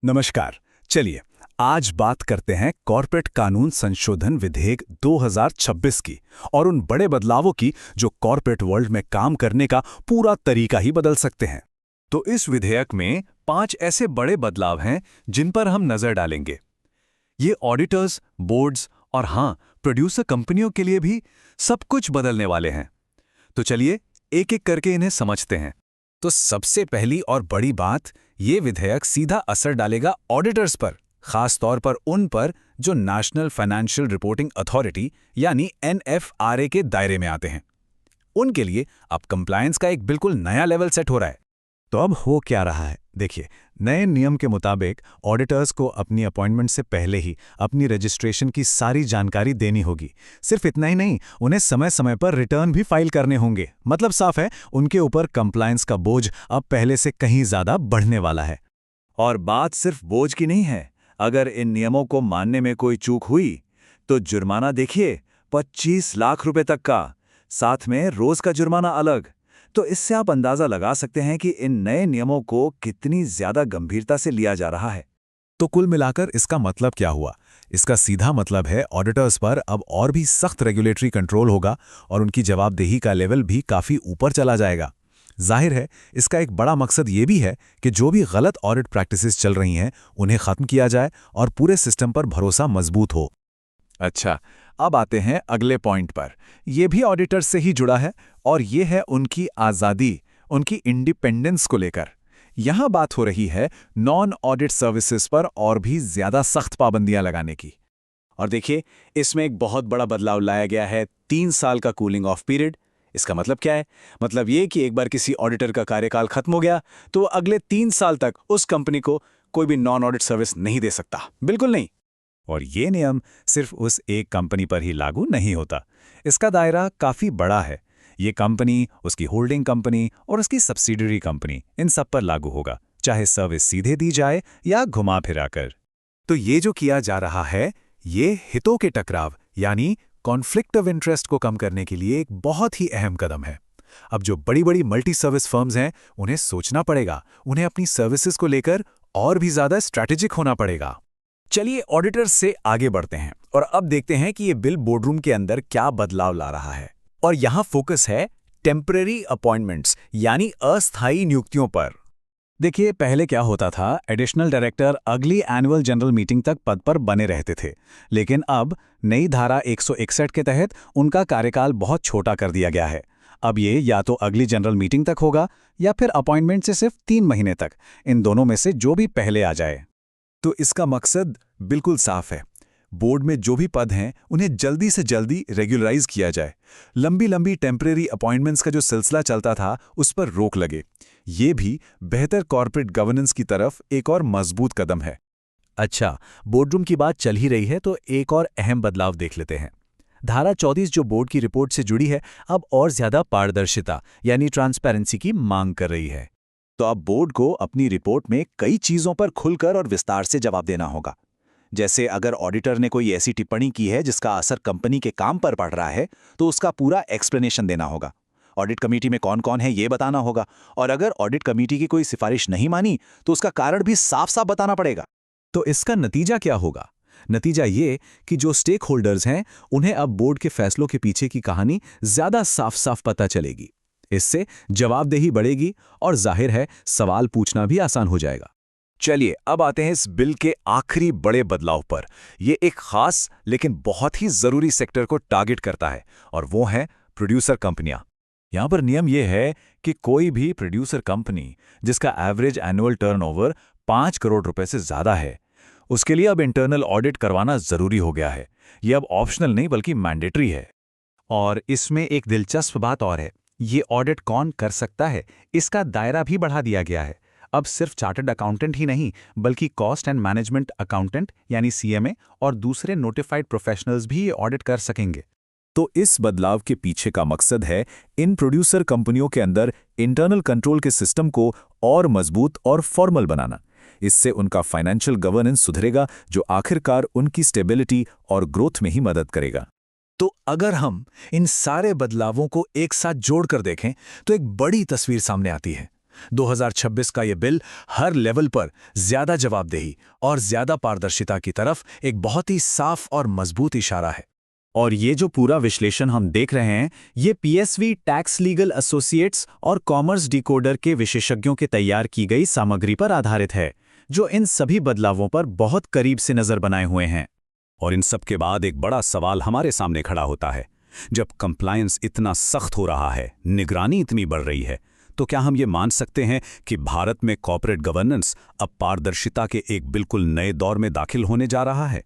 नमस्कार। चलिए आज बात करते हैं कॉर्पोरेट कानून संशोधन विधेयक 2026 की और उन बड़े बदलावों की जो कॉर्पोरेट वर्ल्ड में काम करने का पूरा तरीका ही बदल सकते हैं। तो इस विधेयक में 5 ऐसे बड़े बदलाव हैं जिन पर हम नजर डालेंगे। ये ऑडिटर्स, बोर्ड्स और हाँ, प्रोड्यूसर कंपनियों के लिए भी सब कुछ बदलने वाले हैं। तो चलिए एक एक करके इन्हें समझते हैं। तो सबसे पहली और बड़ी बात, ये विधेयक सीधा असर डालेगा ऑडिटर्स पर, खास तौर पर उन पर जो नेशनल फाइनेंशियल रिपोर्टिंग अथॉरिटी यानी NFRA के दायरे में आते हैं। उनके लिए अब कंप्लायंस का एक बिल्कुल नया लेवल सेट हो रहा है। तो अब हो क्या रहा है, देखिए, नए नियम के मुताबिक ऑडिटर्स को अपनी अपॉइंटमेंट से पहले ही अपनी रजिस्ट्रेशन की सारी जानकारी देनी होगी। सिर्फ इतना ही नहीं, उन्हें समय समय पर रिटर्न भी फाइल करने होंगे। मतलब साफ है, उनके ऊपर कंप्लायंस का बोझ अब पहले से कहीं ज्यादा बढ़ने वाला है। और बात सिर्फ बोझ की नहीं है। अगर इन नियमों को मानने में कोई चूक हुई तो जुर्माना देखिए 25 लाख रुपए तक का, साथ में रोज का जुर्माना अलग। तो इससे आप अंदाजा लगा सकते हैं कि इन नए नियमों को कितनी ज्यादा गंभीरता से लिया जा रहा है। तो कुल मिलाकर इसका मतलब क्या हुआ? इसका सीधा मतलब है ऑडिटर्स पर अब और भी सख्त रेगुलेटरी कंट्रोल होगा और उनकी जवाबदेही का लेवल भी काफी ऊपर चला जाएगा। जाहिर है, इसका एक बड़ा मकसद ये भी है कि जो भी गलत ऑडिट प्रैक्टिसेस चल रही हैं उन्हें खत्म किया जाए और पूरे सिस्टम पर भरोसा मजबूत हो। अच्छा, अब आते हैं अगले पॉइंट पर। यह भी ऑडिटर से ही जुड़ा है और ये है उनकी आज़ादी, उनकी इंडिपेंडेंस को लेकर। यहां बात हो रही है नॉन ऑडिट सर्विसेज पर और भी ज्यादा सख्त पाबंदियां लगाने की। और देखिए, इसमें एक बहुत बड़ा बदलाव लाया गया है, 3 साल का कूलिंग ऑफ पीरियड। इसका मतलब क्या है? मतलब ये कि एक बार किसी ऑडिटर का कार्यकाल खत्म हो गया तो वो अगले 3 साल तक उस कंपनी को कोई भी नॉन ऑडिट सर्विस नहीं दे सकता। बिल्कुल नहीं। और ये नियम सिर्फ उस एक कंपनी पर ही लागू नहीं होता। इसका दायरा काफी बड़ा है। ये कंपनी, उसकी होल्डिंग कंपनी और उसकी सब्सिडियरी कंपनी, इन सब पर लागू होगा, चाहे सर्विस सीधे दी जाए या घुमा फिरा कर। तो ये जो किया जा रहा है, ये हितों के टकराव यानी कॉन्फ्लिक्ट ऑफ इंटरेस्ट को कम करने के लिए एक बहुत ही अहम कदम है। अब जो बड़ी बड़ी मल्टी सर्विस फर्म्स हैं, उन्हें सोचना पड़ेगा, उन्हें अपनी सर्विसेज को लेकर और भी ज्यादा स्ट्रैटेजिक होना पड़ेगा। चलिए ऑडिटर्स से आगे बढ़ते हैं और अब देखते हैं कि ये बिल बोर्डरूम के अंदर क्या बदलाव ला रहा है। और यहां फोकस है टेम्परेरी अपॉइंटमेंट्स यानी अस्थायी नियुक्तियों पर। देखिए, पहले क्या होता था, एडिशनल डायरेक्टर अगली एनुअल जनरल मीटिंग तक पद पर बने रहते थे, लेकिन अब नई धारा 161 के तहत उनका कार्यकाल बहुत छोटा कर दिया गया है। अब ये या तो अगली जनरल मीटिंग तक होगा या फिर अपॉइंटमेंट से सिर्फ 3 महीने तक, इन दोनों में से जो भी पहले आ जाए। तो इसका मकसद बिल्कुल साफ है, बोर्ड में जो भी पद हैं उन्हें जल्दी से जल्दी रेगुलराइज किया जाए। लंबी लंबी टेम्परेरी अपॉइंटमेंट्स का जो सिलसिला चलता था उस पर रोक लगे। ये भी बेहतर कॉर्पोरेट गवर्नेंस की तरफ एक और मजबूत कदम है। अच्छा, बोर्डरूम की बात चल ही रही है तो एक और अहम बदलाव देख लेते हैं। धारा 34 जो बोर्ड की रिपोर्ट से जुड़ी है, अब और ज्यादा पारदर्शिता यानी ट्रांसपेरेंसी की मांग कर रही है। तो अब बोर्ड को अपनी रिपोर्ट में कई चीजों पर खुलकर और विस्तार से जवाब देना होगा। जैसे अगर ऑडिटर ने कोई ऐसी टिप्पणी की है जिसका असर कंपनी के काम पर पड़ रहा है, तो उसका पूरा एक्सप्लेनेशन देना होगा। ऑडिट कमेटी में कौन कौन है ये बताना होगा, और अगर ऑडिट कमेटी की कोई सिफारिश नहीं मानी तो उसका कारण भी साफ साफ बताना पड़ेगा। तो इसका नतीजा क्या होगा? नतीजा ये कि जो स्टेक होल्डर्स हैं उन्हें अब बोर्ड के फैसलों के पीछे की कहानी ज्यादा साफ साफ पता चलेगी। इससे जवाबदेही बढ़ेगी और जाहिर है सवाल पूछना भी आसान हो जाएगा। चलिए अब आते हैं इस बिल के आखिरी बड़े बदलाव पर। यह एक खास लेकिन बहुत ही जरूरी सेक्टर को टारगेट करता है और वो है प्रोड्यूसर कंपनियां। यहां पर नियम यह है कि कोई भी प्रोड्यूसर कंपनी जिसका एवरेज एनुअल टर्नओवर 5 करोड़ रुपए से ज्यादा है, उसके लिए अब इंटरनल ऑडिट करवाना जरूरी हो गया है। यह अब ऑप्शनल नहीं बल्कि मैंडेटरी है। और इसमें एक दिलचस्प बात और है, ये ऑडिट कौन कर सकता है, इसका दायरा भी बढ़ा दिया गया है। अब सिर्फ चार्टर्ड अकाउंटेंट ही नहीं बल्कि कॉस्ट एंड मैनेजमेंट अकाउंटेंट यानी CMA और दूसरे नोटिफाइड प्रोफेशनल्स भी ये ऑडिट कर सकेंगे। तो इस बदलाव के पीछे का मकसद है इन प्रोड्यूसर कंपनियों के अंदर इंटरनल कंट्रोल के सिस्टम को और मजबूत और फॉर्मल बनाना। इससे उनका फाइनेंशियल गवर्नेंस सुधरेगा, जो आखिरकार उनकी स्टेबिलिटी और ग्रोथ में ही मदद करेगा। तो अगर हम इन सारे बदलावों को एक साथ जोड़कर देखें तो एक बड़ी तस्वीर सामने आती है। 2026 का ये बिल हर लेवल पर ज्यादा जवाबदेही और ज्यादा पारदर्शिता की तरफ एक बहुत ही साफ और मजबूत इशारा है। और ये जो पूरा विश्लेषण हम देख रहे हैं, ये पीएसवी टैक्स लीगल एसोसिएट्स और कॉमर्स डिकोडर के विशेषज्ञों के तैयार की गई सामग्री पर आधारित है, जो इन सभी बदलावों पर बहुत करीब से नजर बनाए हुए हैं। और इन सब के बाद एक बड़ा सवाल हमारे सामने खड़ा होता है। जब कंप्लायंस इतना सख्त हो रहा है, निगरानी इतनी बढ़ रही है, तो क्या हम ये मान सकते हैं कि भारत में कॉर्पोरेट गवर्नेंस अब पारदर्शिता के एक बिल्कुल नए दौर में दाखिल होने जा रहा है?